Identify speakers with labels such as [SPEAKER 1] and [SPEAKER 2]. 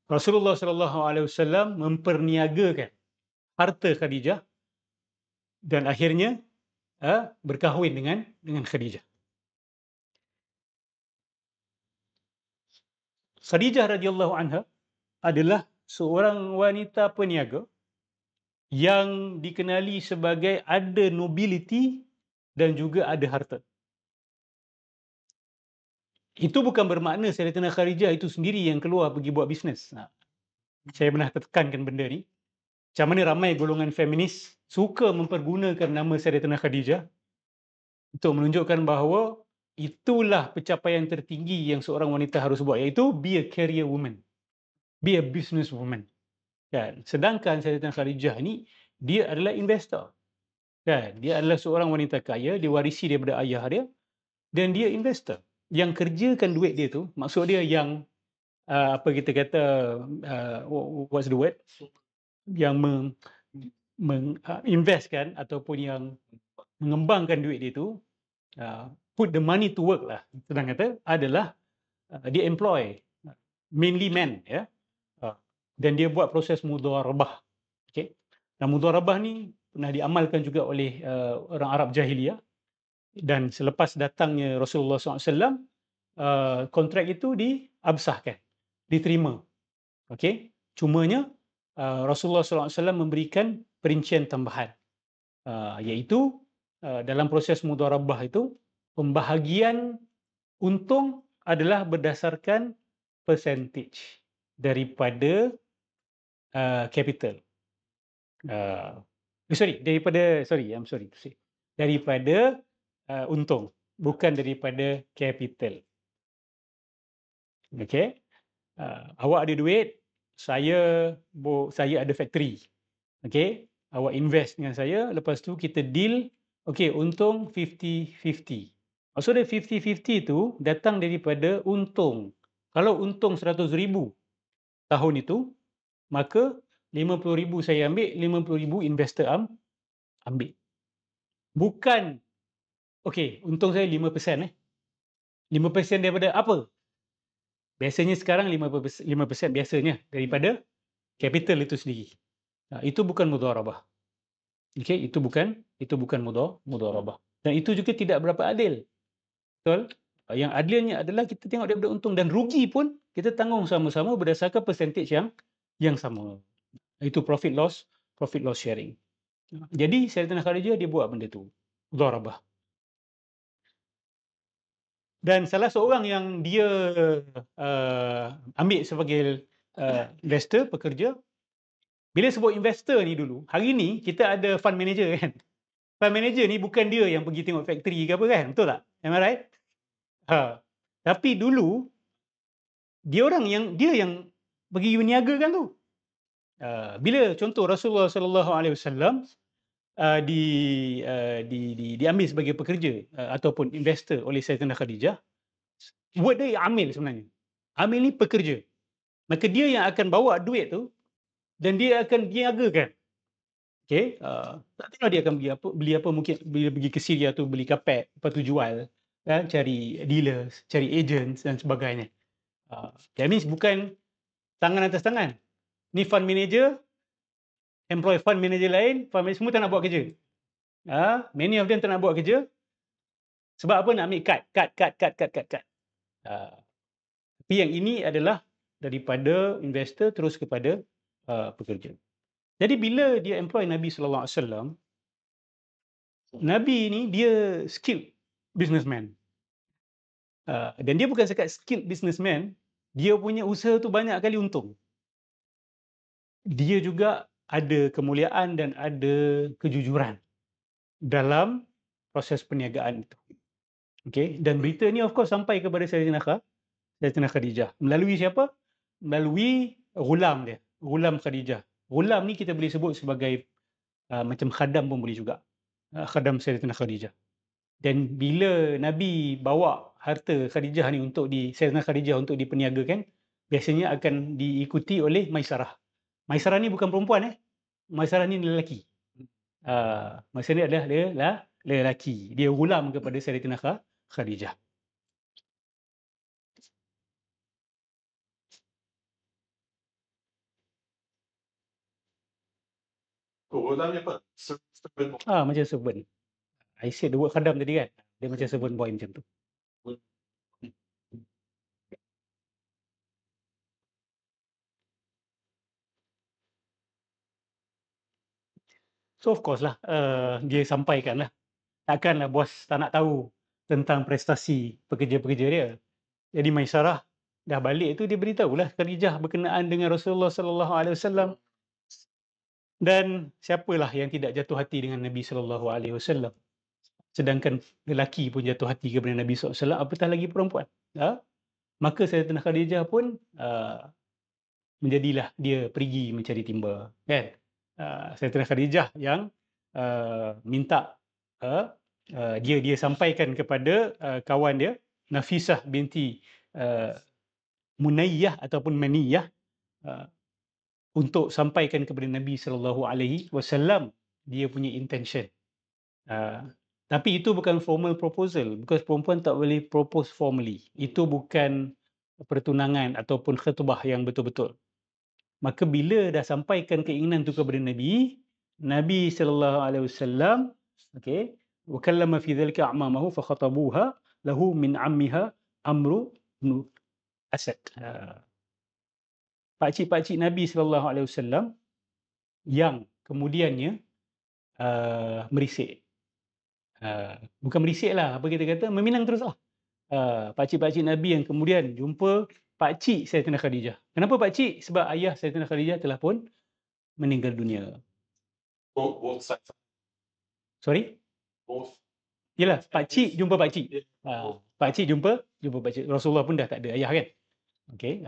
[SPEAKER 1] Rasulullah sallallahu alaihi wasallam memperniagakan harta Khadijah dan akhirnya berkahwin dengan Khadijah. Khadijah radhiyallahu anha adalah seorang wanita peniaga yang dikenali sebagai ada nobility dan juga ada harta. Itu bukan bermakna Sayyidatina Khadijah itu sendiri yang keluar pergi buat bisnes. Saya pernah tekankan benda ni. Macam mana ramai golongan feminis suka mempergunakan nama Sayyidatina Khadijah untuk menunjukkan bahawa itulah pencapaian tertinggi yang seorang wanita harus buat, iaitu be a career woman, be a business woman. Kan? Sedangkan Sayyidatina Khadijah ni dia adalah investor. Kan? Dia adalah seorang wanita kaya, dia warisi daripada ayah dia dan dia investor. Yang kerjakan duit dia tu, maksud dia yang apa kita kata what's the word? Yang investkan ataupun yang mengembangkan duit dia tu, put the money to work lah, senang kata, adalah dia employ mainly men, ya. Dan dia buat proses mudharabah. Okey. Dan mudharabah ni pernah diamalkan juga oleh orang Arab jahiliyah, dan selepas datangnya Rasulullah SAW, kontrak itu diabsahkan, diterima. Okey. Cumanya Rasulullah SAW memberikan perincian tambahan, iaitu dalam proses mudharabah itu pembahagian untung adalah berdasarkan percentage daripada capital. Daripada untung, bukan daripada capital. Okey. Awak ada duit, saya ada factory. Okey. Awak invest dengan saya, lepas tu kita deal, okey, untung 50-50. Maksudnya 50-50 itu datang daripada untung. Kalau untung 100,000 tahun itu, maka 50,000 saya ambil, 50,000 investor ambil. Bukan, okey, untung saya 5%. 5% daripada apa? Biasanya sekarang 5% biasanya daripada capital itu sendiri. Itu bukan mudharabah. Okey, itu bukan mudharabah. Dan itu juga tidak berapa adil. Betul? Yang adilnya adalah kita tengok daripada untung, dan rugi pun kita tanggung sama-sama berdasarkan percentage yang sama. Itu profit loss sharing. Jadi Sayyidatina Khadijah dia buat benda tu, mudharabah. Dan salah seorang yang dia ambil sebagai investor, pekerja. Bila sebut investor ni dulu, hari ni kita ada fund manager kan. Fund manager ni bukan dia yang pergi tengok factory ke apa kan, betul tak? Am I right? Tapi dulu dia yang pergi berniagakan tu. Bila contoh Rasulullah sallallahu alaihi wasallam diambil sebagai pekerja ataupun investor oleh Sayyidatina Khadijah, word dia amil sebenarnya. Amil ni pekerja. Maka dia yang akan bawa duit tu dan dia akan niagakan. Okey, tak tahu dia akan beli apa, mungkin bila pergi ke Syria tu beli kapet, lepas tu jual, cari dealers, cari agents dan sebagainya. That means bukan tangan atas tangan. Ni fund manager, employ fund manager lain, fund manager semua tak nak buat kerja. Many of them tak nak buat kerja. Sebab apa? Nak ambil cut. Tapi yang ini adalah daripada investor terus kepada pekerja. Jadi bila dia employ Nabi sallallahu alaihi wasallam, Nabi ni dia skilled businessman. Dan dia bukan sekat skilled businessman, dia punya usaha tu banyak kali untung. Dia juga ada kemuliaan dan ada kejujuran dalam proses perniagaan itu. Okey, dan berita ni of course sampai kepada Sayyidatina Khadijah. Melalui siapa? Melalui ghulam dia, ghulam Khadijah. Ghulam ni kita boleh sebut sebagai macam khadam pun boleh juga. Khadam Sayyidatina Khadijah. Dan bila Nabi bawa harta Khadijah ni Sayyidatina Khadijah untuk diperniagakan, biasanya akan diikuti oleh Maisarah. Maisarah ni bukan perempuan Maisarah ni lelaki. Maisarah ni adalah lelaki. Dia ghulam kepada Sayyidatina Khadijah. Macam servant. I said the word khadam tadi kan. Dia macam servant boy macam tu. So of course lah, dia sampaikan lah. Takkanlah bos tak nak tahu tentang prestasi pekerja-pekerja dia. Jadi Maisarah dah balik tu dia beritahulah Khadijah berkenaan dengan Rasulullah sallallahu alaihi wasallam. Dan siapalah yang tidak jatuh hati dengan Nabi sallallahu alaihi wasallam. Sedangkan lelaki pun jatuh hati kepada Nabi SAW, apatah lagi perempuan. Maka Sayyidatina Khadijah pun menjadilah dia pergi mencari timba. Kan? Sayyidatina Khadijah yang minta dia sampaikan kepada kawan dia, Nafisah binti Munayyah ataupun Maniyah, untuk sampaikan kepada Nabi SAW dia punya intention. Tapi itu bukan formal proposal, because perempuan tak boleh propose formally. Itu bukan pertunangan ataupun khutbah yang betul-betul. Maka bila dah sampaikan keinginan tu kepada Nabi, Nabi sallallahu alaihi wasallam, okey, wa kallama fi dhalika a'mamahu fa khatabuha lahu min ammiha Amru bin Asad. Pakcik-pakcik Nabi sallallahu alaihi wasallam yang kemudiannya merisik. Bukan merisik lah, apa kita kata, meminang terus lah. Pakcik-pakcik Nabi yang kemudian jumpa pakcik Sayyidatina Khadijah. Kenapa pakcik? Sebab ayah Sayyidatina Khadijah telah pun meninggal dunia.
[SPEAKER 2] Both sides.
[SPEAKER 1] Sorry?
[SPEAKER 2] Both.
[SPEAKER 1] Yelah, pakcik jumpa pakcik. Pakcik jumpa pakcik. Rasulullah pun dah tak ada ayah kan? Okay.